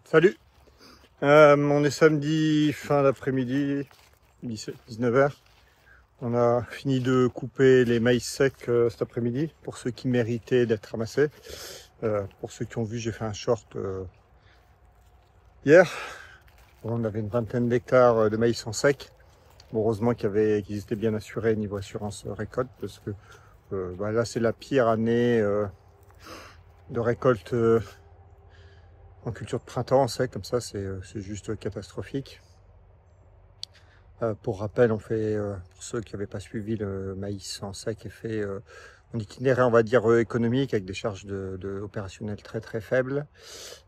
Salut, on est samedi fin d'après-midi, 19h. On a fini de couper les maïs secs cet après-midi pour ceux qui méritaient d'être ramassés. Pour ceux qui ont vu, j'ai fait un short hier. On avait une vingtaine d'hectares de maïs en sec. Bon, heureusement qu'ils étaient bien assurés niveau assurance récolte parce que là c'est la pire année de récolte en culture de printemps en sec, comme ça c'est juste catastrophique. Pour rappel, on fait, pour ceux qui n'avaient pas suivi, le maïs en sec est fait en itinéraire, on va dire, économique, avec des charges opérationnelles très très faibles,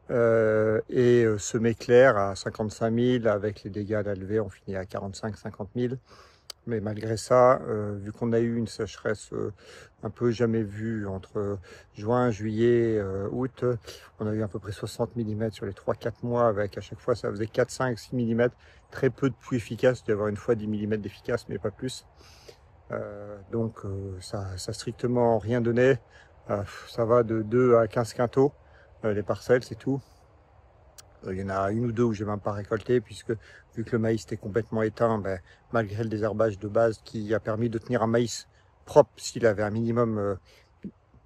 et semé clair à 55 000, avec les dégâts à la levée, on finit à 45-50 000. Mais malgré ça, vu qu'on a eu une sécheresse un peu jamais vue entre juin, juillet, août, on a eu à peu près 60 mm sur les 3-4 mois, avec à chaque fois ça faisait 4, 5, 6 mm, très peu de pluie efficace, il doit y avoir une fois 10 mm d'efficace, mais pas plus. Donc ça a strictement rien donné. Ça va de 2 à 15 quintaux, les parcelles, c'est tout. Il y en a une ou deux où j'ai même pas récolté, puisque vu que le maïs était complètement éteint, malgré le désherbage de base qui a permis de tenir un maïs propre s'il avait un minimum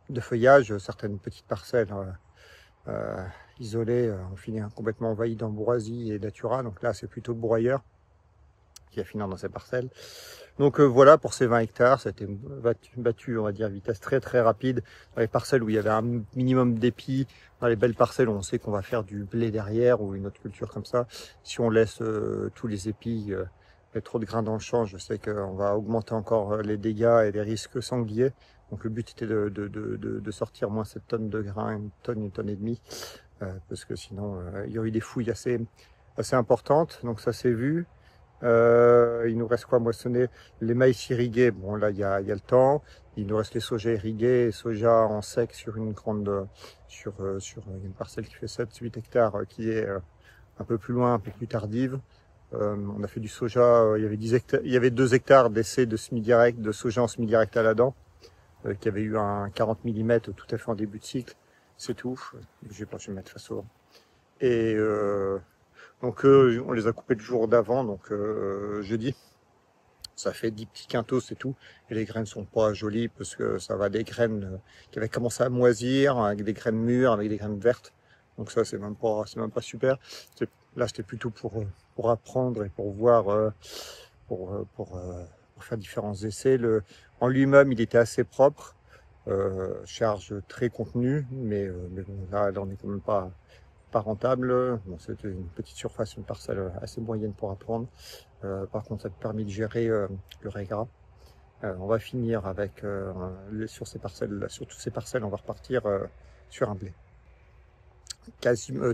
de feuillage, certaines petites parcelles isolées ont fini complètement envahies d'ambroisie et datura. Donc là, c'est plutôt le broyeur qui a fini dans ces parcelles. Donc voilà, pour ces 20 hectares, ça a été battu, on va dire, vitesse très très rapide. Dans les parcelles où il y avait un minimum d'épis, dans les belles parcelles où on sait qu'on va faire du blé derrière ou une autre culture comme ça, si on laisse tous les épis, trop de grains dans le champ, je sais qu'on va augmenter encore les dégâts et les risques sangliers. Donc le but était de sortir moins 7 tonnes de grains, une tonne et demie, parce que sinon il y aurait eu des fouilles assez importantes. Donc ça s'est vu. Il nous reste quoi moissonner? Les maïs irrigués, bon là il y a le temps. Il nous reste les soja irrigués, soja en sec sur une grande, sur une parcelle qui fait 7-8 hectares, qui est un peu plus loin, un peu plus tardive. On a fait du soja, il y avait 10 hectares, il y avait 2 hectares d'essai de semi-direct, de soja en semi-direct à la dent, qui avait eu un 40 mm tout à fait en début de cycle. C'est tout. Je vais mettre face au. Et donc on les a coupés le jour d'avant, donc jeudi. Ça fait 10 petits quintaux, c'est tout. Et les graines sont pas jolies parce que ça va des graines qui avaient commencé à moisir, avec des graines mûres, avec des graines vertes. Donc ça, c'est même pas super. Là, c'était plutôt pour apprendre et pour voir, pour faire différents essais. En lui-même, il était assez propre, charge très contenue, mais bon, là, on n'est quand même pas rentable. Bon, c'était une petite surface, une parcelle assez moyenne pour apprendre. Par contre, ça te permet de gérer le régras. On va finir avec sur toutes ces parcelles, on va repartir sur un blé.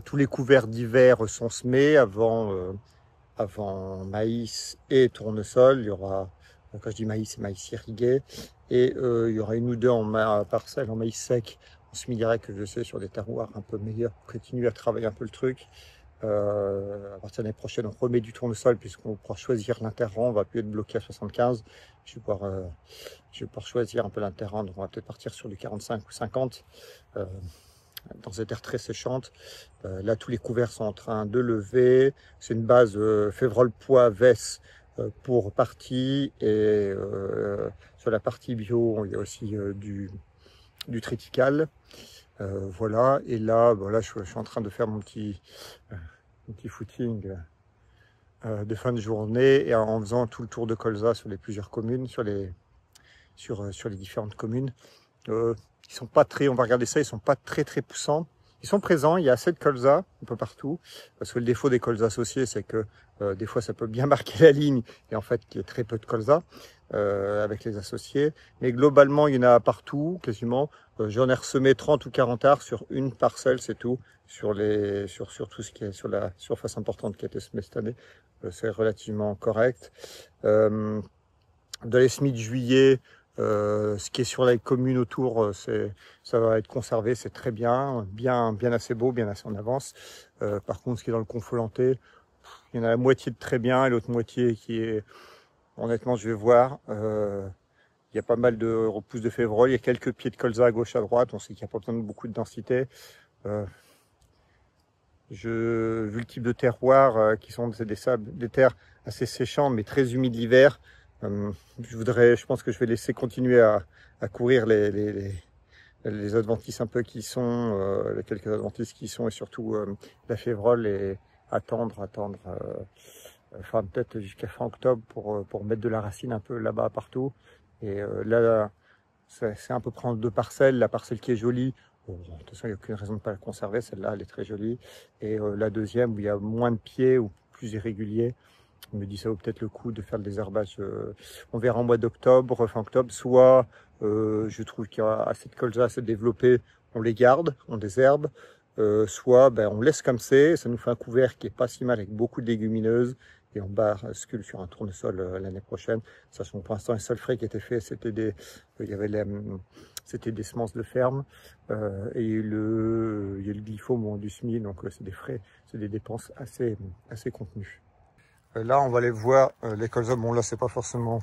Tous les couverts d'hiver sont semés avant maïs et tournesol. Il y aura, quand je dis maïs, c'est maïs irrigué, et il y aura une ou deux parcelles en maïs sec, en semi-direct, que je sais, sur des terroirs un peu meilleurs, pour continuer à travailler un peu le truc. À partir de l'année prochaine, on remet du tournesol puisqu'on pourra choisir l'interrang, on va plus être bloqué à 75. Je vais pouvoir choisir un peu l'interrang, donc on va peut-être partir sur du 45 ou 50 dans cette terre très séchante. Là, tous les couverts sont en train de lever. C'est une base févrole pois vesse pour partie, et sur la partie bio, il y a aussi du triticale. Voilà, et là, je suis en train de faire mon petit footing de fin de journée, et en faisant tout le tour de colza sur les plusieurs communes, sur les différentes communes. Ils sont pas très, on va regarder ça, ils sont pas très poussants. Ils sont présents, il y a assez de colza un peu partout, parce que le défaut des colzas associés, c'est que des fois ça peut bien marquer la ligne, et en fait il y a très peu de colza avec les associés. Mais globalement, il y en a partout, quasiment. J'en ai ressemé 30 ou 40 arts sur une parcelle, c'est tout. Sur tout ce qui est sur la surface importante qui a été semée cette année, c'est relativement correct. De les semis de juillet, ce qui est sur les communes autour, ça va être conservé, c'est très bien assez beau, bien assez en avance. Par contre, ce qui est dans le Confolanté, il y en a la moitié de très bien et l'autre moitié qui est, honnêtement, je vais voir. Il y a pas mal de repousses de févrole, il y a quelques pieds de colza à gauche, à droite. On sait qu'il n'y a pas besoin de beaucoup de densité. vu le type de terroir qui sont des sables, des terres assez séchants mais très humides l'hiver, je pense que je vais laisser continuer à courir les adventices un peu qui sont, les quelques adventices qui sont, et surtout la févrole, et attendre, enfin peut-être jusqu'à fin octobre pour mettre de la racine un peu là-bas partout. Et là, c'est à peu près en 2 parcelles. La parcelle qui est jolie, bon, de toute façon il n'y a aucune raison de ne pas la conserver, celle-là elle est très jolie. Et la deuxième où il y a moins de pieds ou plus irréguliers, on me dit ça vaut peut-être le coup de faire le désherbage. On verra en mois d'octobre, fin octobre. Soit je trouve qu'il y a assez de colza à se développer, on les garde, on désherbe. Soit on laisse comme c'est, ça nous fait un couvert qui est pas si mal avec beaucoup de légumineuses, et on bascule sur un tournesol l'année prochaine. Sachant que pour l'instant les seuls frais qui étaient faits, c'était des semences de ferme, et il y a le glyphome du SMI, donc c'est des frais, c'est des dépenses assez contenues. Là, on va aller voir les colzas. Bon, là, c'est pas forcément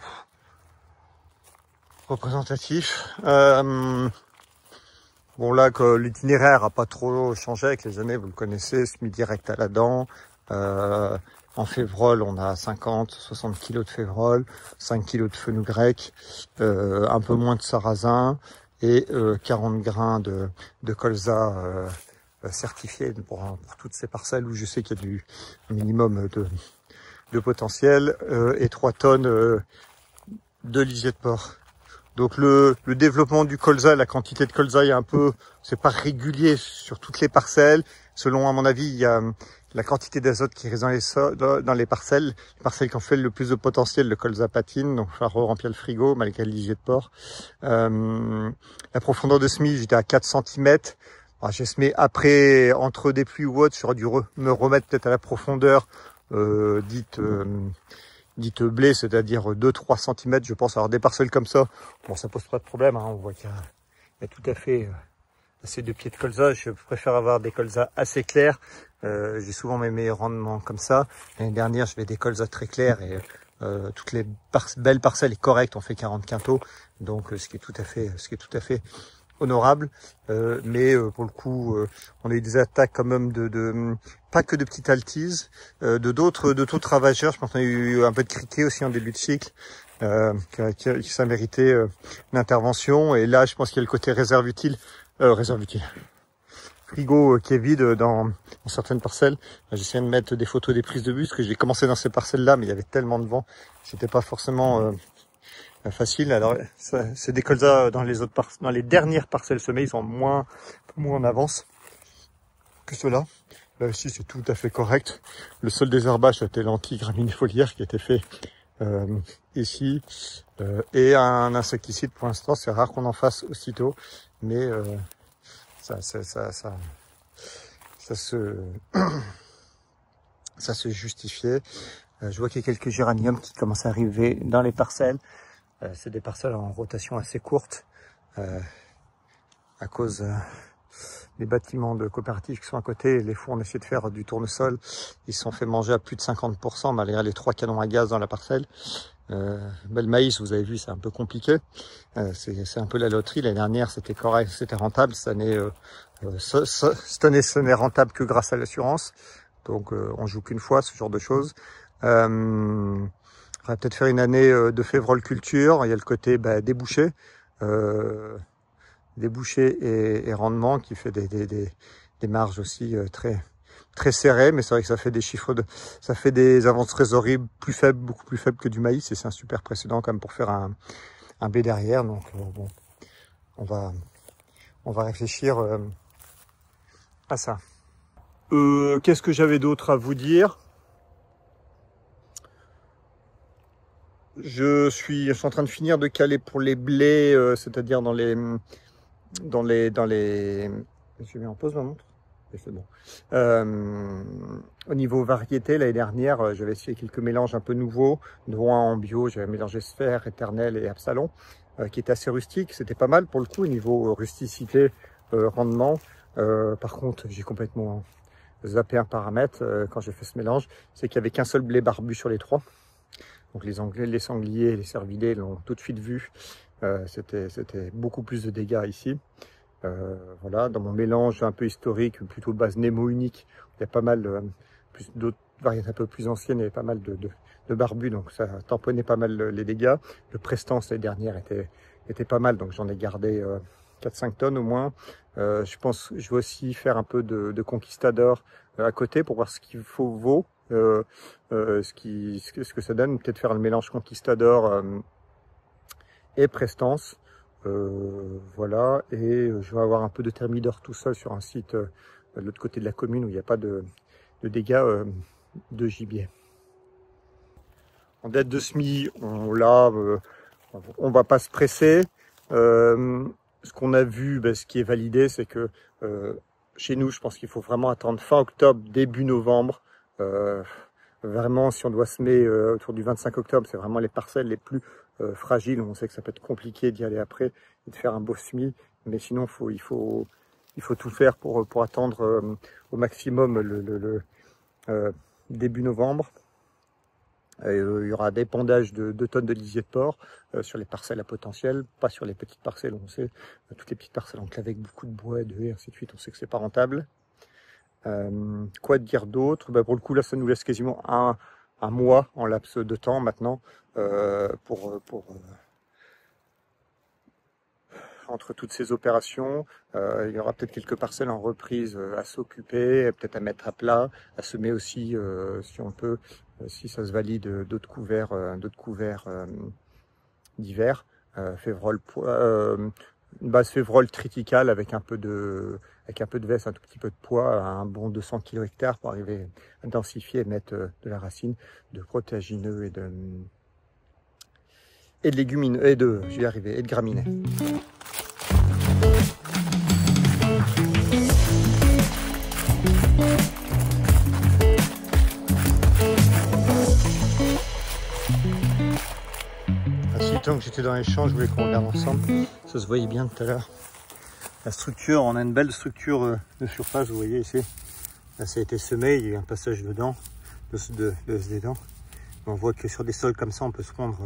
représentatif. Bon, là, que l'itinéraire a pas trop changé avec les années, vous le connaissez, semi direct à la dent. En févrole, on a 50-60 kg de févrole, 5 kg de fenouil grec, un peu moins de sarrasin et 40 grains de colza certifié pour toutes ces parcelles où je sais qu'il y a du minimum de potentiel, et 3 tonnes de lisier de porc. Donc le développement du colza, la quantité de colza est c'est pas régulier sur toutes les parcelles. Selon, à mon avis, il y a la quantité d'azote qui reste dans les parcelles qui ont fait le plus de potentiel, le colza patine, donc il va remplir le frigo malgré le lisier de porc. La profondeur de semis, j'étais à 4 cm. Alors, j'ai semé après, entre des pluies ou autres, j'aurais dû me remettre peut-être à la profondeur dite blé, c'est-à-dire 2-3 cm, je pense. Alors des parcelles comme ça, bon, ça pose pas de problème, hein. On voit qu'il y a tout à fait assez de pieds de colza. Je préfère avoir des colzas assez clairs. J'ai souvent mes meilleurs rendements comme ça. L'année dernière, je fais des colzas très clairs, et toutes les belles parcelles est correctes. On fait 40 quintaux, donc ce qui est tout à fait honorable, mais pour le coup, on a eu des attaques quand même pas que de petites altises, de d'autres ravageurs. Je pense qu'on a eu un peu de criquet aussi en début de cycle, qui ça méritait une intervention. Et là, je pense qu'il y a le côté réserve utile, frigo qui est vide dans certaines parcelles. J'essaie de mettre des photos des prises de vue, parce que j'ai commencé dans ces parcelles-là, mais il y avait tellement de vent, c'était pas forcément facile. Alors c'est des colzas dans les dernières parcelles semées, ils sont moins en avance que ceux-là. Là aussi c'est tout à fait correct. Le seul désherbage c'était l'anti-graminifoliaire qui a été fait ici, et un insecticide. Pour l'instant c'est rare qu'on en fasse aussitôt, mais ça se justifiait. Je vois qu'il y a quelques géraniums qui commencent à arriver dans les parcelles. C'est des parcelles en rotation assez courte, à cause des bâtiments de coopératives qui sont à côté. Les fous, on essaie de faire du tournesol, ils se sont fait manger à plus de 50% malgré les 3 canons à gaz dans la parcelle. Le maïs, vous avez vu, c'est un peu compliqué. C'est un peu la loterie. L'année dernière, c'était correct, c'était rentable. Cette année, ce n'est rentable que grâce à l'assurance. Donc, on joue qu'une fois, ce genre de choses. On va peut-être faire une année de févrole culture. Il y a le côté débouché et rendement qui fait des marges aussi très serrées. Mais c'est vrai que ça fait des ça fait des avances trésorerie plus faibles, beaucoup plus faibles que du maïs. Et c'est un super précédent quand même pour faire un blé derrière. Donc bon, on va réfléchir à ça. Qu'est-ce que j'avais d'autre à vous dire? Je suis en train de finir de caler pour les blés, c'est-à-dire dans les. Je mets en pause ma montre. C'est bon. Au niveau variété, l'année dernière, j'avais essayé quelques mélanges un peu nouveaux, dont un en bio. J'avais mélangé Sphère, Éternel et Absalon, qui était assez rustique. C'était pas mal pour le coup au niveau rusticité, rendement. Par contre, j'ai complètement zappé un paramètre quand j'ai fait ce mélange, c'est qu'il n'y avait qu'un seul blé barbu sur les 3. Donc les sangliers et les cervidés l'ont tout de suite vu. C'était beaucoup plus de dégâts ici. Voilà, dans mon mélange un peu historique, plutôt base Nemo unique, il y a pas mal, plus d'autres variétés un peu plus anciennes, il y avait pas mal de barbus, donc ça tamponnait pas mal les dégâts. Le prestance l'année dernière était pas mal, donc j'en ai gardé 4-5 tonnes au moins. Je pense je vais aussi faire un peu de conquistador à côté pour voir ce qu'il vaut, ce que ça donne. Peut-être faire le mélange conquistador et prestance. Voilà, et je vais avoir un peu de thermidor tout seul sur un site de l'autre côté de la commune où il n'y a pas de dégâts de gibier. En date de semis, on va pas se presser. Ce qu'on a vu, ce qui est validé, c'est que chez nous, je pense qu'il faut vraiment attendre fin octobre, début novembre. Vraiment, si on doit semer autour du 25 octobre, c'est vraiment les parcelles les plus fragiles. On sait que ça peut être compliqué d'y aller après et de faire un beau semis, mais sinon, il faut tout faire pour attendre au maximum le début novembre. Il y aura des pondages de 2 tonnes de lisier de porc sur les parcelles à potentiel, pas sur les petites parcelles. On sait, toutes les petites parcelles enclavées avec beaucoup de bois, de haies, ainsi de suite, on sait que c'est pas rentable. Quoi dire d'autre? Pour le coup, là, ça nous laisse quasiment un mois en laps de temps maintenant entre toutes ces opérations. Il y aura peut-être quelques parcelles en reprise à s'occuper, peut-être à mettre à plat, à semer aussi, si on peut, si ça se valide, d'autres couverts d'hiver. Une base févrole triticale avec un peu de veste, un tout petit peu de poids, un bon 200 kg hectare pour arriver à densifier et mettre de la racine, de protéagineux et de légumineux, et de graminées. Tant que j'étais dans les champs, je voulais qu'on regarde ensemble. Ça se voyait bien tout à l'heure. La structure, on a une belle structure de surface, vous voyez ici. Là, ça a été semé, il y a eu un passage dedans, dedans. On voit que sur des sols comme ça, on peut se prendre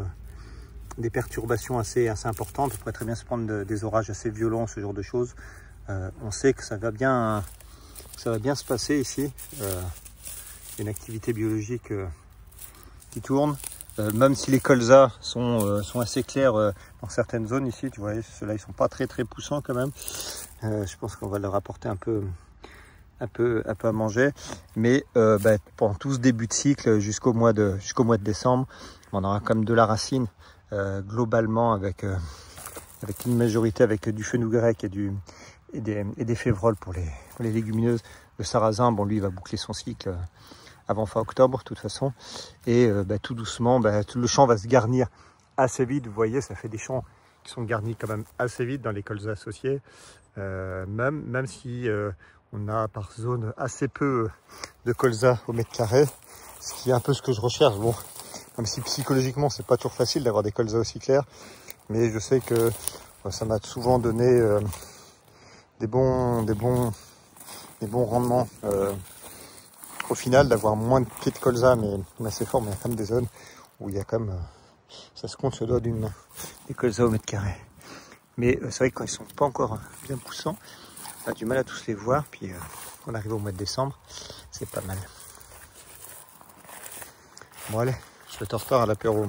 des perturbations assez importantes. On pourrait très bien se prendre des orages assez violents, ce genre de choses. On sait que ça va bien se passer ici. Il y a une activité biologique qui tourne. Même si les colzas sont assez clairs dans certaines zones ici, tu vois, ceux-là ils sont pas très poussants quand même. Je pense qu'on va leur apporter un peu à manger, mais pendant tout ce début de cycle jusqu'au mois de décembre, on aura quand même de la racine globalement avec une majorité avec du fenouil grec et des févroles pour les légumineuses. Le sarrasin, bon lui il va boucler son cycle avant fin octobre de toute façon, et tout doucement tout le champ va se garnir assez vite. Vous voyez, ça fait des champs qui sont garnis quand même assez vite dans les colzas associés, même si on a par zone assez peu de colzas au mètre carré, ce qui est un peu ce que je recherche. Bon, même si psychologiquement c'est pas toujours facile d'avoir des colzas aussi clairs, mais je sais que ça m'a souvent donné des bons rendements au final, d'avoir moins de pieds de colza, mais assez fort. Mais il y a quand même des zones où il y a quand même, ça se compte sur le doigt d'une main, des colzas au mètre carré. Mais c'est vrai que quand ils sont pas encore bien poussants, on a du mal à tous les voir. Puis on arrive au mois de décembre, c'est pas mal. Bon allez, je vais être en retard à l'apéro.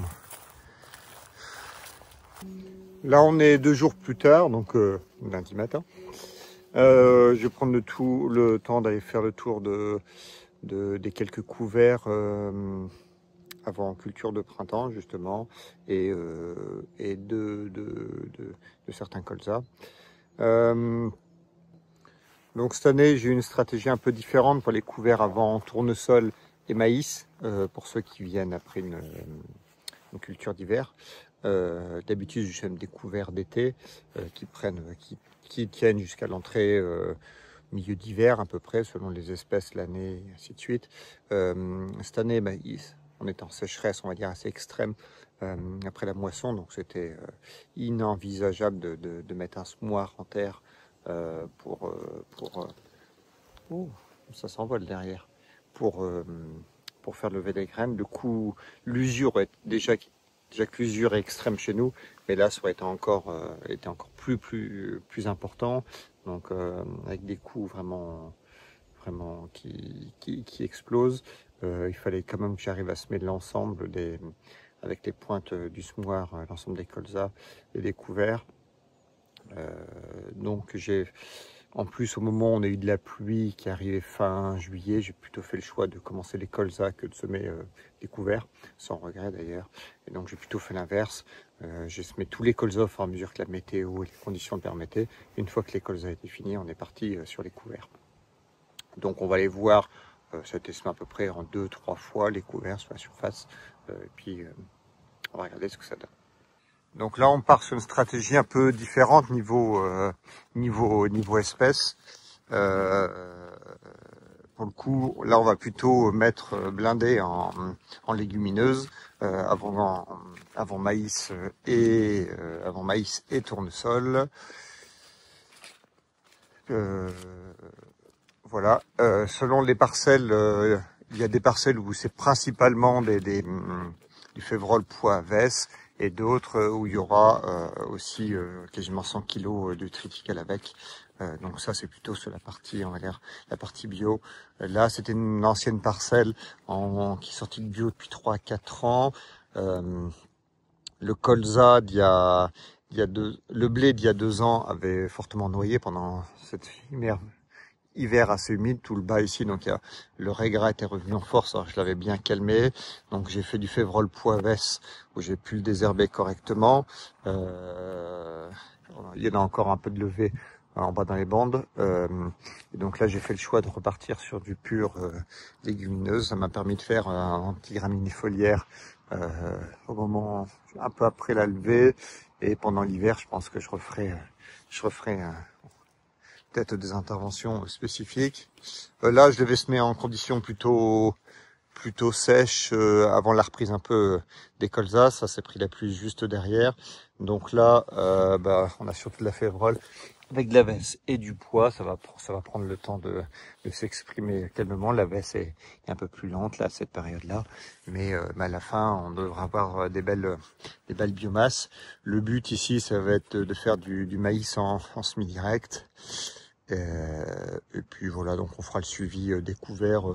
Là on est 2 jours plus tard, donc lundi matin. Je vais prendre le temps d'aller faire le tour des quelques couverts avant culture de printemps justement, et de certains colzas. Donc cette année j'ai une stratégie un peu différente pour les couverts avant tournesol et maïs, pour ceux qui viennent après une culture d'hiver. D'habitude je sème des couverts d'été qui tiennent jusqu'à l'entrée milieu d'hiver à peu près, selon les espèces, l'année, et ainsi de suite. Cette année, on était en sécheresse, on va dire, assez extrême après la moisson, donc c'était inenvisageable de mettre un semoir en terre pour oh, ça s'envole derrière, pour faire lever des graines. Du coup, l'usure est déjà que l'usure est extrême chez nous, mais là ça aurait été encore plus important. donc avec des coups vraiment qui explosent. Il fallait quand même que j'arrive à semer de l'ensemble avec les pointes du semoir, l'ensemble des colzas et des couverts. Donc en plus, au moment où on a eu de la pluie qui arrivait fin juillet, j'ai plutôt fait le choix de commencer les colzas que de semer des couverts, sans regret d'ailleurs. Et donc j'ai plutôt fait l'inverse. J'ai semé tous les colzas au fur et à mesure que la météo et les conditions le permettaient. Une fois que les colzas étaient finis, on est parti sur les couverts. Donc on va aller voir, ça a été semé à peu près en 2-3 fois les couverts sur la surface. Et puis on va regarder ce que ça donne. Donc là, on part sur une stratégie un peu différente niveau espèce. Pour le coup, là, on va plutôt mettre blindé en légumineuses avant maïs et tournesol. Voilà. Selon les parcelles, il y a des parcelles où c'est principalement du févrole pois vesse, et d'autres où il y aura aussi quasiment 100 kg de triticale avec. Donc ça, c'est plutôt sur la partie, on va dire, la partie bio. Là, c'était une ancienne parcelle qui est sortie de bio depuis 3-4 ans. Le colza le blé d'il y a 2 ans avait fortement noyé pendant cette hiver assez humide, tout le bas ici, donc le régras était revenu en force, alors je l'avais bien calmé, donc j'ai fait du févrole pois vesse où j'ai pu le désherber correctement. Il y en a encore un peu de levée en bas dans les bandes, et donc là j'ai fait le choix de repartir sur du pur légumineuse. Ça m'a permis de faire un petit graminées au moment un peu après la levée, et pendant l'hiver je pense que je referai peut-être des interventions spécifiques. Là, je devais semer en conditions plutôt sèches avant la reprise un peu des colzas. Ça s'est pris la pluie juste derrière. Donc là, on a surtout de la févrole avec de la vesse et du pois. Ça va prendre le temps de s'exprimer calmement. La vesse est un peu plus lente là à cette période-là, mais à la fin, on devra avoir des belles biomasses. Le but ici, ça va être de faire du maïs en semi-direct. Et puis voilà, donc on fera le suivi des couverts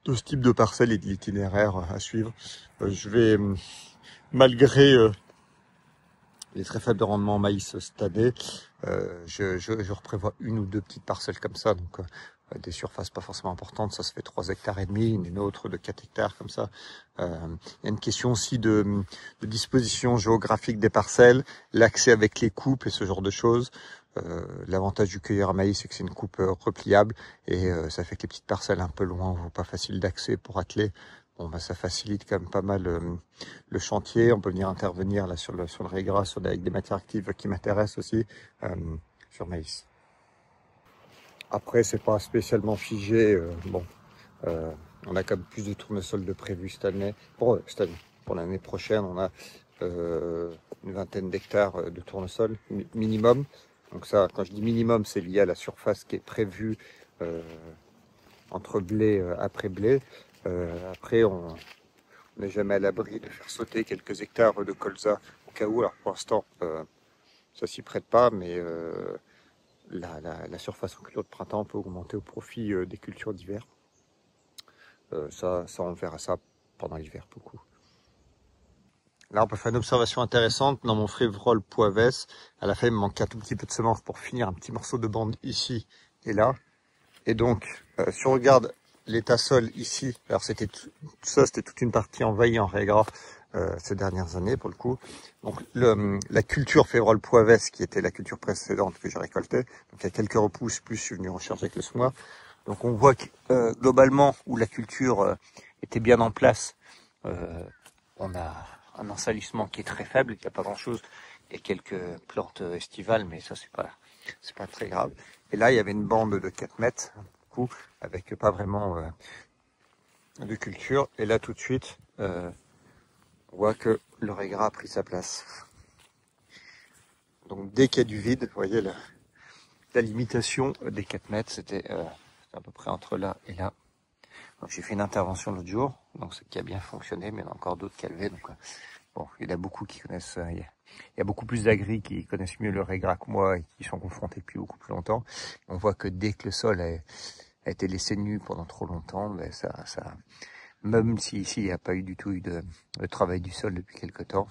de ce type de parcelle et de l'itinéraire à suivre. Je vais, malgré les très faibles rendements en maïs cette année, je reprévois 1 ou 2 petites parcelles comme ça, donc des surfaces pas forcément importantes. Ça se fait 3,5 hectares, une autre de 4 hectares comme ça. Il y a une question aussi de disposition géographique des parcelles, l'accès avec les coupes et ce genre de choses. L'avantage du cueilleur à maïs, c'est que c'est une coupe repliable, et ça fait que les petites parcelles un peu loin ou pas faciles d'accès pour atteler, bon, ça facilite quand même pas mal le chantier. On peut venir intervenir là sur le régras, avec des matières actives qui m'intéressent aussi sur maïs. Après, c'est pas spécialement figé. On a quand même plus de tournesol de prévu cette année. Pour l'année prochaine, on a une vingtaine d'hectares de tournesol minimum. Donc ça, quand je dis minimum, c'est lié à la surface qui est prévue entre blé après blé. Après, on n'est jamais à l'abri de faire sauter quelques hectares de colza au cas où. Alors pour l'instant, ça s'y prête pas, mais la surface en culture de printemps peut augmenter au profit des cultures d'hiver. Ça, on verra ça pendant l'hiver beaucoup. Là, on peut faire une observation intéressante. Dans mon févrole pois vesse, à la fin, il me manque un tout petit peu de semences pour finir un petit morceau de bande ici et là. Et donc, si on regarde l'état sol ici, alors c'était toute une partie envahie en régras ces dernières années pour le coup. Donc la culture févrole pois vesse, qui était la culture précédente que j'ai récoltée, donc il y a quelques repousses, plus je suis venu recharger avec le semoir. Donc on voit que globalement, où la culture était bien en place, on a un ensalissement qui est très faible, il n'y a pas grand chose. Il y a quelques plantes estivales, mais ça c'est pas très grave. Et là il y avait une bande de 4 mètres, coup, avec pas vraiment de culture. Et là tout de suite, on voit que le régras a pris sa place. Donc dès qu'il y a du vide, vous voyez la limitation des 4 mètres, c'était à peu près entre là et là. Donc j'ai fait une intervention l'autre jour, donc ce qui a bien fonctionné, mais il y en a encore d'autres qui a levé. Donc bon, il y en a beaucoup qui connaissent, il y a beaucoup plus d'agris qui connaissent mieux le régras que moi et qui sont confrontés depuis beaucoup plus longtemps. On voit que dès que le sol a été laissé nu pendant trop longtemps, ben même si ici il n'y a pas eu du tout de travail du sol depuis quelque temps,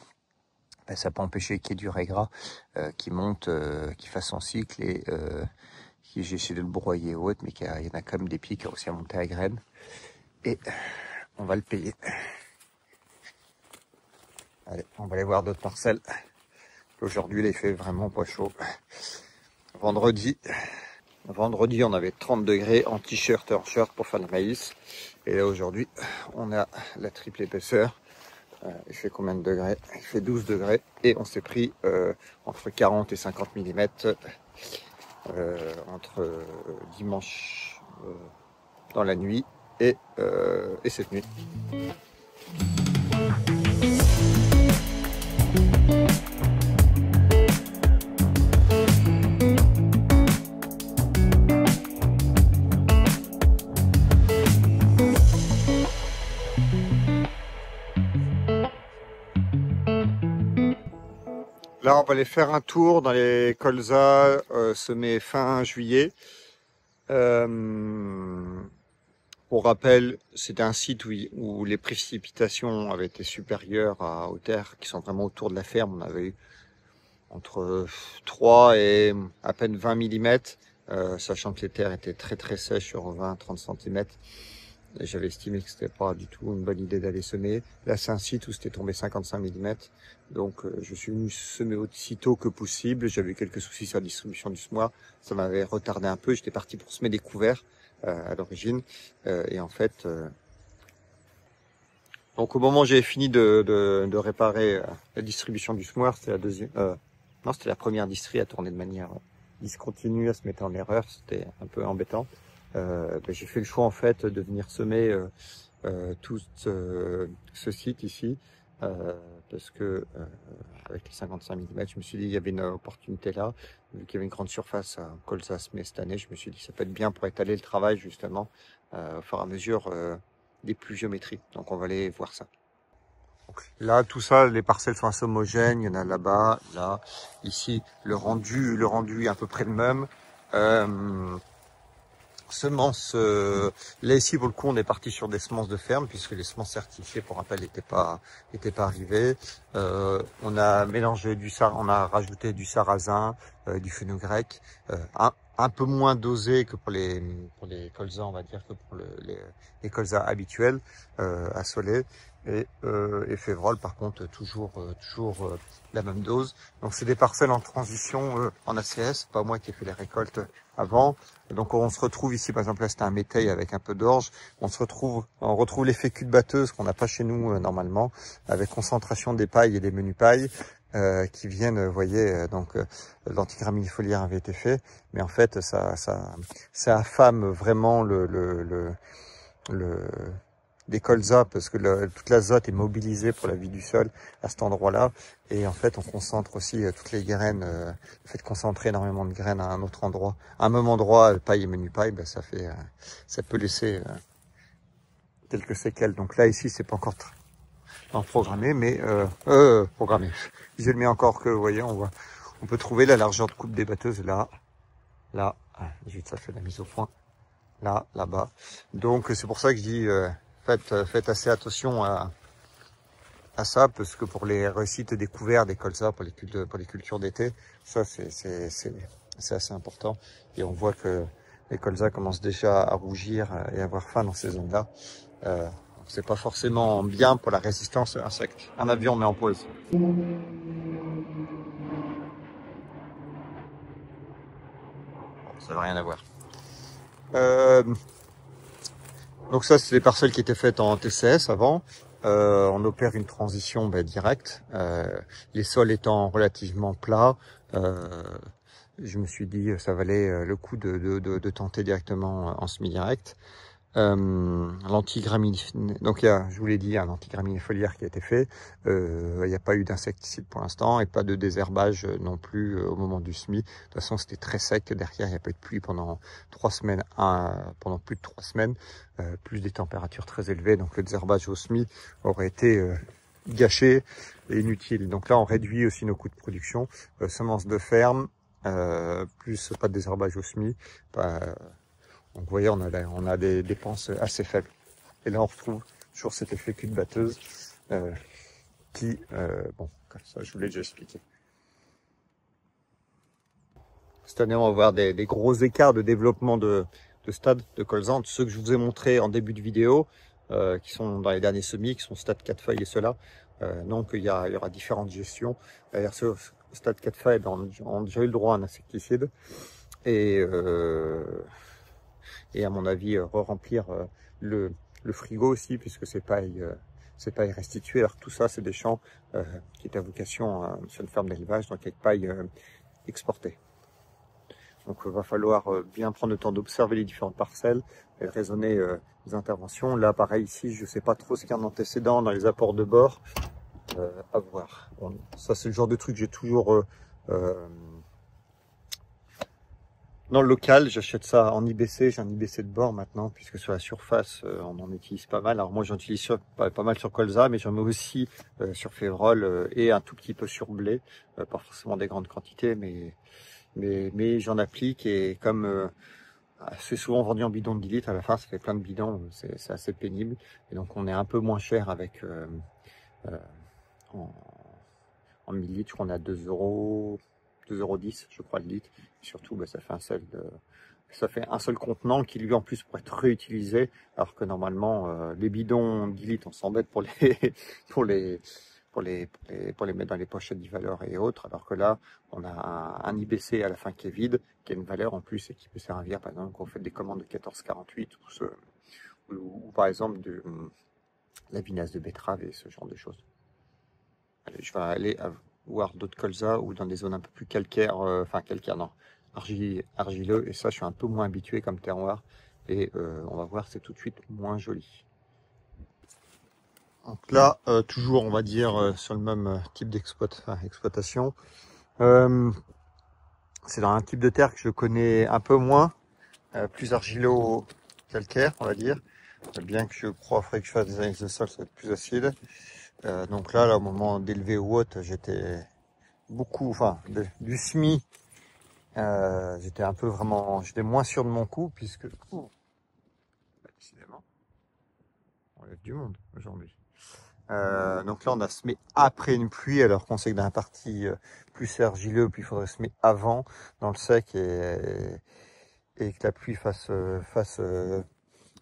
ben ça n'a pas empêché qu'il y ait du régras qui monte, qui fasse son cycle et j'ai essayé de le broyer et autres, mais il y en a quand même des pieds qui ont réussi à monter à graines. Et on va le payer. Allez, on va aller voir d'autres parcelles. Aujourd'hui, il fait vraiment pas chaud. Vendredi, on avait 30 degrés en t-shirt et en short pour faire le maïs. Et là, aujourd'hui, on a la triple épaisseur. Il fait combien de degrés? Il fait 12 degrés. Et on s'est pris entre 40 et 50 mm entre dimanche dans la nuit et cette nuit. Là, on va aller faire un tour dans les colzas semés fin juillet. Pour rappel, c'était un site où les précipitations avaient été supérieures aux terres qui sont vraiment autour de la ferme. On avait eu entre 3 et à peine 20 mm, sachant que les terres étaient très très sèches sur 20-30 cm. J'avais estimé que c'était pas du tout une bonne idée d'aller semer. Là, c'est un site où c'était tombé 55 mm. Donc, je suis venu semer aussi tôt que possible. J'avais eu quelques soucis sur la distribution du semoir. Ça m'avait retardé un peu. J'étais parti pour semer des couverts à l'origine. Et en fait, donc au moment où j'avais fini de réparer la distribution du semoir, c'était la deuxième. Non, c'était la première distrie à tourner de manière discontinue, à se mettre en erreur. C'était un peu embêtant. J'ai fait le choix en fait de venir semer tout ce site ici parce que avec les 55 mm, je me suis dit il y avait une opportunité là, vu qu'il y avait une grande surface à colza semée cette année. Je me suis dit ça peut être bien pour étaler le travail justement au fur et à mesure des pluviométries. Donc on va aller voir ça. Donc, là, tout ça, les parcelles sont assez homogènes. Il y en a là-bas, là, ici, le rendu est à peu près le même. Semences, là ici pour le coup on est parti sur des semences de ferme puisque les semences certifiées pour rappel n'étaient pas arrivées. On a mélangé on a rajouté du sarrasin, du fenugrec, un peu moins dosé que pour les colzas, on va dire, que pour les colzas habituels assolés. Et févrole par contre toujours la même dose. Donc c'est des parcelles en transition en ACS, pas moi qui ai fait les récoltes avant. Donc on se retrouve ici, par exemple là c'était un métail avec un peu d'orge. On retrouve les fécus de batteuse qu'on n'a pas chez nous normalement, avec concentration des pailles et des menus pailles qui viennent, vous voyez, donc l'antigramine foliaire avait été fait, mais en fait ça affame vraiment des colzas parce que toute l'azote est mobilisée pour la vie du sol à cet endroit-là, et en fait on concentre aussi toutes les graines, le fait de concentrer énormément de graines à un autre endroit, à un même endroit, paille et menu paille, ça peut laisser quelques séquelles. Donc là ici c'est pas encore programmé, mais programmé. Je le mets encore que, vous voyez, on peut trouver la largeur de coupe des batteuses là, vite ça fait la mise au point, là-bas. Donc c'est pour ça que je dis faites assez attention à ça, parce que pour les réussites découvertes des colzas, pour les cultures d'été, ça c'est assez important. Et on voit que les colzas commencent déjà à rougir et à avoir faim dans ces zones-là. C'est pas forcément bien pour la résistance insecte. Un avion met en pause. Ça n'a rien à voir. Donc ça, c'est les parcelles qui étaient faites en TCS avant. On opère une transition directe. Les sols étant relativement plats, je me suis dit ça valait le coup de tenter directement en semi-direct. L'antigramine, donc je vous l'ai dit, un antigramine foliaire qui a été fait. Il n'y a pas eu d'insecticide pour l'instant et pas de désherbage non plus au moment du semis. De toute façon, c'était très sec derrière. Il n'y a pas eu de pluie pendant 3 semaines, pendant plus de 3 semaines, plus des températures très élevées. Donc le désherbage au semis aurait été gâché et inutile. Donc là, on réduit aussi nos coûts de production. Semences de ferme, plus pas de désherbage au semis. Donc vous voyez, on a des dépenses assez faibles. Et là, on retrouve toujours cet effet cul de batteuse bon, comme ça, je vous l'ai déjà expliqué. Cette année, on va voir des gros écarts de développement de stade de colza, ceux que je vous ai montrés en début de vidéo, qui sont dans les derniers semis, qui sont stade 4 feuilles et ceux-là. Donc il y aura différentes gestions. D'ailleurs, ce stade 4 feuilles ont déjà eu le droit à un insecticide. Et à mon avis, re-remplir le frigo aussi, puisque c'est paille restitué. Alors tout ça, c'est des champs qui est à vocation sur une ferme d'élevage, donc avec paille exportée. Donc il va falloir bien prendre le temps d'observer les différentes parcelles et raisonner les interventions. Là, pareil, ici, je ne sais pas trop ce qu'il y a en antécédent dans les apports de bord. À voir. Bon, ça, c'est le genre de truc que j'ai toujours dans le local. J'achète ça en IBC. J'ai un IBC de bord maintenant, puisque sur la surface, on en utilise pas mal. Alors moi, j'en utilise pas mal sur colza, mais j'en mets aussi sur févrole et un tout petit peu sur blé. Pas forcément des grandes quantités, mais j'en applique, et comme c'est souvent vendu en bidon de 10 litres, à la fin ça fait plein de bidons, c'est assez pénible, et donc on est un peu moins cher avec en 1000 litres, on est à 2,10 € je crois le litre, et surtout ça fait un seul contenant qui lui en plus pourrait être réutilisé, alors que normalement les bidons 10 litres on s'embête pour les pour les mettre dans les pochettes d'e-valeur et autres, alors que là, on a un IBC à la fin qui est vide, qui a une valeur en plus et qui peut servir, par exemple, quand on fait des commandes de 14,48 ou par exemple de la vinasse de betterave et ce genre de choses. Allez, je vais aller voir d'autres colzas ou dans des zones un peu plus calcaires, argileux, et ça, je suis un peu moins habitué comme terroir, et on va voir, c'est tout de suite moins joli. Donc là, toujours, on va dire, sur le même type d'exploitation. C'est dans un type de terre que je connais un peu moins, plus argilo-calcaire, on va dire. Bien que je crois qu'il que je fasse des analyses de sol, ça va être plus acide. Donc là, au moment d'élever ou autre, j'étais du semis. J'étais moins sûr de mon coup, puisque, décidément, on lève du monde aujourd'hui. Donc là, on a semé après une pluie, alors qu'on sait que dans la partie plus argileux, puis il faudrait semer avant, dans le sec, et que la pluie fasse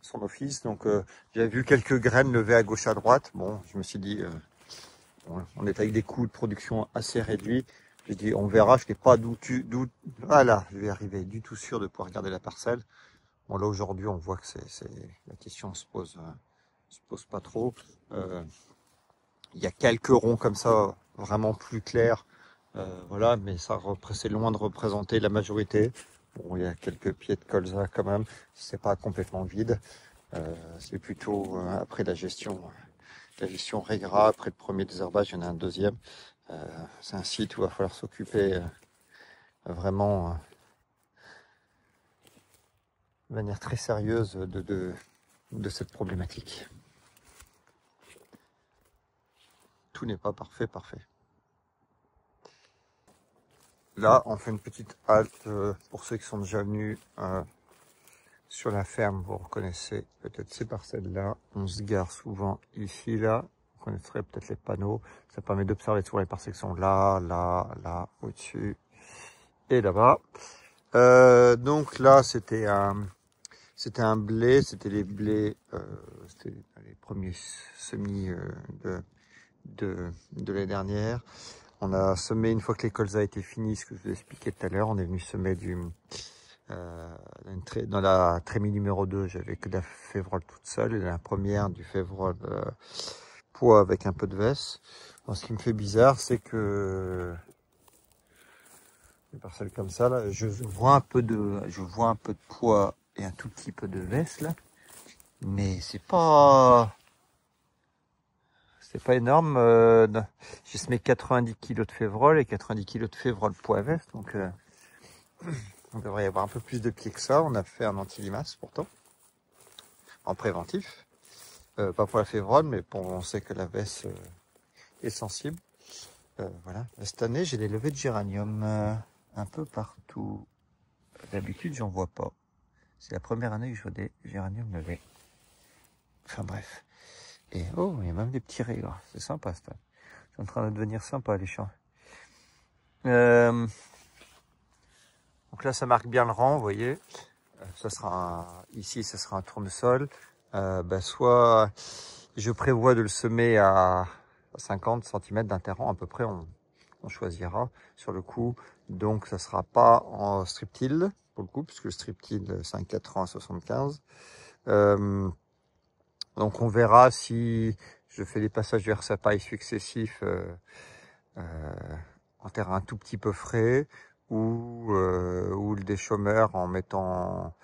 son office. Donc j'avais vu quelques graines levées à gauche à droite. Bon, je me suis dit, on est avec des coûts de production assez réduits. J'ai dit, on verra. Je n'étais pas voilà, je vais arriver du tout sûr de pouvoir regarder la parcelle. Bon, là aujourd'hui, on voit que la question se pose pas trop. Il y a quelques ronds comme ça, vraiment plus clairs, voilà, mais c'est loin de représenter la majorité. Bon, il y a quelques pieds de colza quand même, c'est pas complètement vide. C'est plutôt après la gestion régras, après le premier désherbage, il y en a un deuxième. C'est un site où il va falloir s'occuper vraiment de manière très sérieuse de cette problématique. Tout n'est pas parfait. Là, on fait une petite halte pour ceux qui sont déjà venus sur la ferme. Vous reconnaissez peut-être ces parcelles-là. On se gare souvent ici, là. Vous connaîtrez peut-être les panneaux. Ça permet d'observer souvent les parcelles qui sont là, au-dessus et là-bas. Donc là, c'était un blé. C'était les blés. C'était les premiers semis de l'année dernière. On a semé une fois que les colzas étaient finis, ce que je vous ai expliqué tout à l'heure. On est venu semer dans la trémie numéro 2, j'avais que de la févrole toute seule, et la première du févrole poids avec un peu de veste. Alors, ce qui me fait bizarre, c'est que les parcelles comme ça, là, je vois un peu de poids et un tout petit peu de veste là, mais c'est pas énorme. J'ai semé 90 kg de févrole et 90 kg de févrole poids veste, donc on devrait y avoir un peu plus de pieds que ça. On a fait un anti-limace pourtant, en préventif. Pas pour la févrole, mais on sait que la veste et sensible. Voilà. Cette année, j'ai des levées de géranium un peu partout. D'habitude, j'en vois pas. C'est la première année que je vois des géraniums levés. Enfin bref. Et oh, il y a même des petits raies. C'est sympa, ça. C'est en train de devenir sympa, les champs. Donc là, ça marque bien le rang, vous voyez. Ça sera ici, ça sera un tournesol. Soit je prévois de le semer à 50 cm d'interrang à peu près. On choisira sur le coup. Donc, ça sera pas en strip-till pour le coup, puisque le strip-till, c'est un 4 ans à 75. Donc, on verra si je fais des passages vers sapin successifs en terrain un tout petit peu frais ou des chômeurs en mettant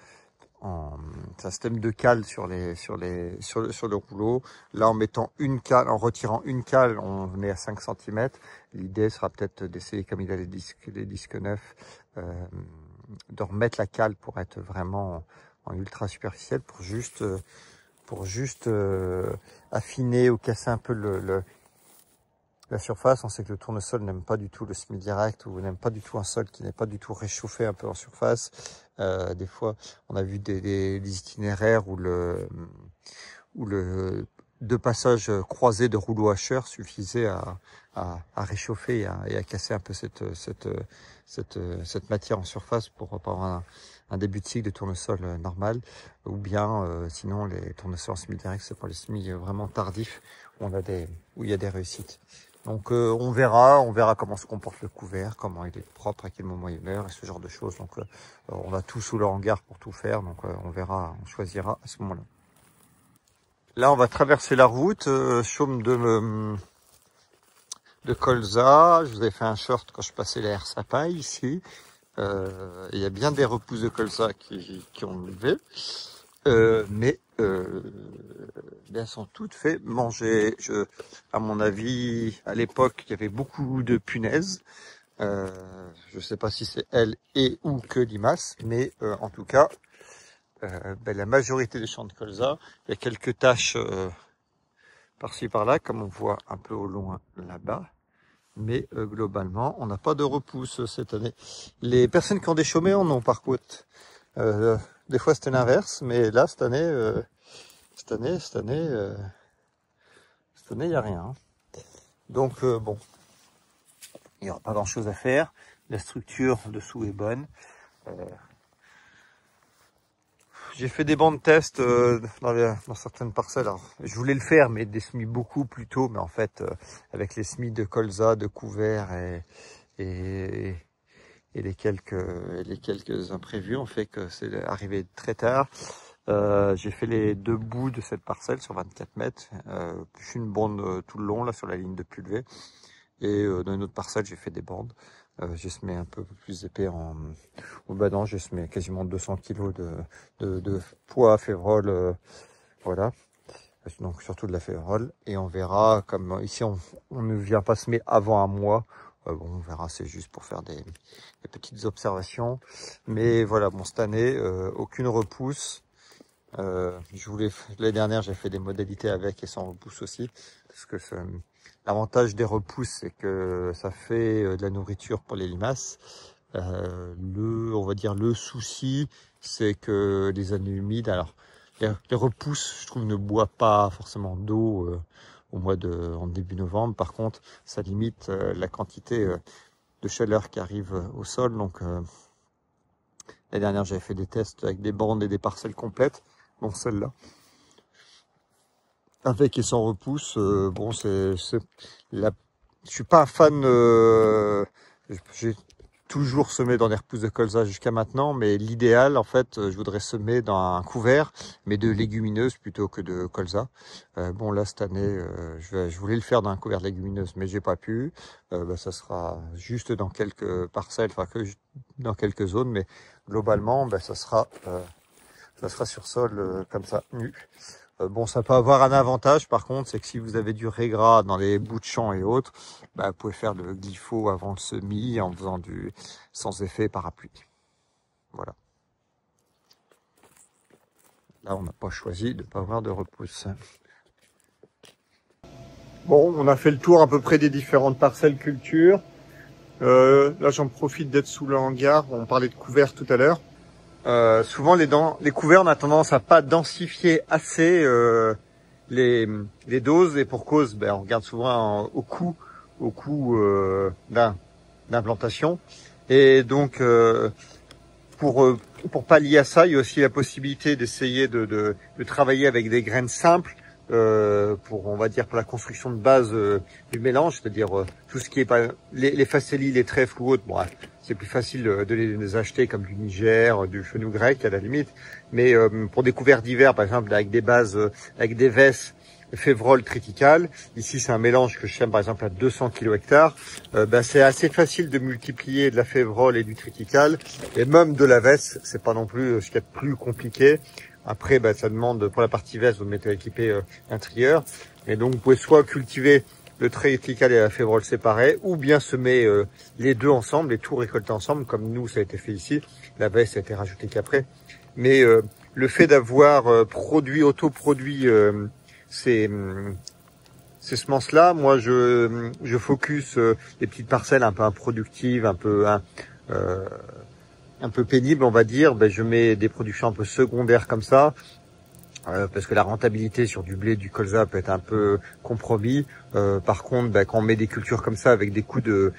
un système de cale sur le rouleau. Là, en mettant une cale, en retirant une cale, on est à 5 cm. L'idée sera peut-être d'essayer, comme il a les disques neufs, de remettre la cale pour être vraiment en ultra superficiel, pour juste affiner ou casser un peu la surface. On sait que le tournesol n'aime pas du tout le semi-direct ou n'aime pas du tout un sol qui n'est pas du tout réchauffé un peu en surface. Des fois, on a vu des itinéraires où le deux passages croisés de rouleau hacheur suffisaient à réchauffer et à casser un peu cette matière en surface pour avoir un début de cycle de tournesol normal. Ou bien, sinon, les tournesols en semi-direct, c'est pas les semis vraiment tardifs où il y a des réussites. Donc on verra comment se comporte le couvert, comment il est propre, à quel moment il meurt et ce genre de choses. Donc on a tout sous le hangar pour tout faire, donc on verra, on choisira à ce moment-là. Là on va traverser la route, chaume de colza. Je vous ai fait un short quand je passais la air sapin ici. Il y a bien des repousses de colza qui ont levé. Mais elles sont toutes faites manger. À mon avis, à l'époque, il y avait beaucoup de punaises. Je ne sais pas si c'est elles et ou que limaces, mais en tout cas, la majorité des champs de colza, il y a quelques taches par-ci par-là, comme on voit un peu au loin là-bas. Mais globalement, on n'a pas de repousse cette année. Les personnes qui ont des chômés en ont par contre. Des fois c'était l'inverse, mais là cette année, il n'y a rien. Donc bon, il n'y aura pas grand chose à faire. La structure dessous est bonne. J'ai fait des bancs de test dans certaines parcelles. Alors, je voulais le faire, mais des semis beaucoup plus tôt. Mais en fait, avec les semis de colza, de couvert et les quelques imprévus ont fait que c'est arrivé très tard. J'ai fait les deux bouts de cette parcelle sur 24 mètres. Je suis une bande tout le long là sur la ligne de pulvé. Et dans une autre parcelle, j'ai fait des bandes. J'ai semé un peu plus épais au badin. J'ai semé quasiment 200 kg de poids févrole. Voilà. Donc surtout de la févrole. Et on verra, comme ici on ne vient pas semer avant un mois. Bon, on verra, c'est juste pour faire des petites observations. Mais voilà, bon, cette année, aucune repousse. L'année dernière, j'ai fait des modalités avec et sans repousse aussi. Parce que l'avantage des repousses, c'est que ça fait de la nourriture pour les limaces. On va dire le souci, c'est que les années humides, alors les repousses, je trouve, ne boivent pas forcément d'eau en début novembre. Par contre, ça limite la quantité de chaleur qui arrive au sol. Donc l'année dernière, j'avais fait des tests avec des bandes et des parcelles complètes. Bon, celle-là, avec et sans repousse, bon, je suis pas un fan. J'ai toujours semé dans des repousses de colza jusqu'à maintenant, mais l'idéal, en fait, je voudrais semer dans un couvert, mais de légumineuses plutôt que de colza. Bon, là, cette année, je voulais le faire dans un couvert de légumineuses, mais j'ai pas pu. Ça sera juste dans quelques parcelles, enfin, que dans quelques zones, mais globalement, ça sera sur sol comme ça, nu. Bon, ça peut avoir un avantage, par contre, c'est que si vous avez du régras dans les bouts de champ et autres, vous pouvez faire le glypho avant le semis en faisant du sans effet parapluie. Voilà. Là, on n'a pas choisi de ne pas avoir de repousse. Bon, on a fait le tour à peu près des différentes parcelles culture. Là, j'en profite d'être sous le hangar. On parlait de couverts tout à l'heure. Souvent, les couverts, on a tendance à pas densifier assez les doses, et pour cause, on regarde souvent au coût d'implantation. Et donc, pour pallier à ça, il y a aussi la possibilité d'essayer de travailler avec des graines simples. On va dire, pour la construction de base du mélange, c'est-à-dire tout ce qui est pas les facélies, les trèfles ou autres. Bon, c'est plus facile de les acheter comme du Niger, du fenouil grec à la limite. Mais pour des couverts d'hiver, par exemple, avec des bases, avec des vesses févrole triticale. Ici, c'est un mélange que je sème par exemple à 200 kg/hectare. C'est assez facile de multiplier de la févrole et du triticale, et même de la vesse. C'est pas non plus ce qu'il y a de plus compliqué. Après, ça demande, pour la partie veste, vous mettez équipé un trieur. Et donc, vous pouvez soit cultiver le triticale et la févrole séparés, ou bien semer les deux ensemble, et tout récolter ensemble, comme nous, ça a été fait ici. La veste a été rajoutée qu'après. Mais le fait d'avoir autoproduit ces semences-là, moi, je focus les petites parcelles un peu improductives, un peu pénible, on va dire. Je mets des productions un peu secondaires comme ça, parce que la rentabilité sur du blé, du colza peut être un peu compromis. Par contre, quand on met des cultures comme ça avec des coûts de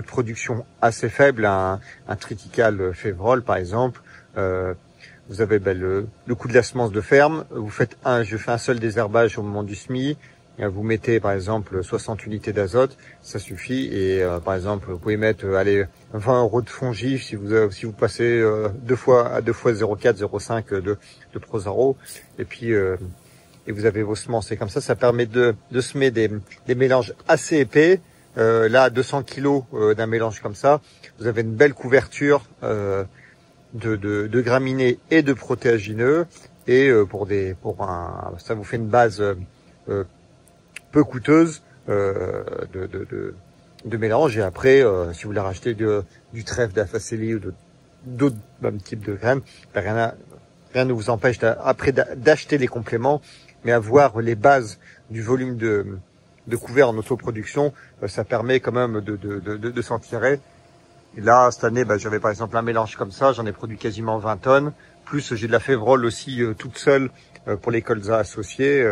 production assez faibles, un triticale févrole par exemple, vous avez le coût de la semence de ferme. Je fais un seul désherbage au moment du semis. Vous mettez par exemple 60 unités d'azote, ça suffit. Et par exemple, vous pouvez mettre 20 euros de fongif si vous passez 2 fois 0,4, 0,5 de Prosaro. Et puis et vous avez vos semences. Et comme ça permet de semer des mélanges assez épais. Là, 200 kg d'un mélange comme ça, vous avez une belle couverture de graminées et de protéagineux. Et ça vous fait une base peu coûteuse de mélange. Et après, si vous voulez racheter du trèfle, de la facélie ou d'autres mêmes types de graines, rien ne vous empêche après d'acheter les compléments, mais avoir les bases du volume de couvert en autoproduction, ça permet quand même de s'en tirer. Et là, cette année, j'avais par exemple un mélange comme ça, j'en ai produit quasiment 20 tonnes, plus j'ai de la févrole aussi toute seule pour les colzas associés.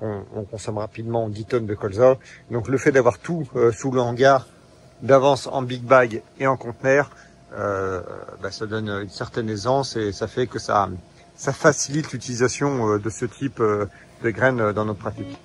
On consomme rapidement 10 tonnes de colza. Donc le fait d'avoir tout sous le hangar d'avance en big bag et en conteneur, ça donne une certaine aisance, et ça fait que ça facilite l'utilisation de ce type de graines dans notre pratique.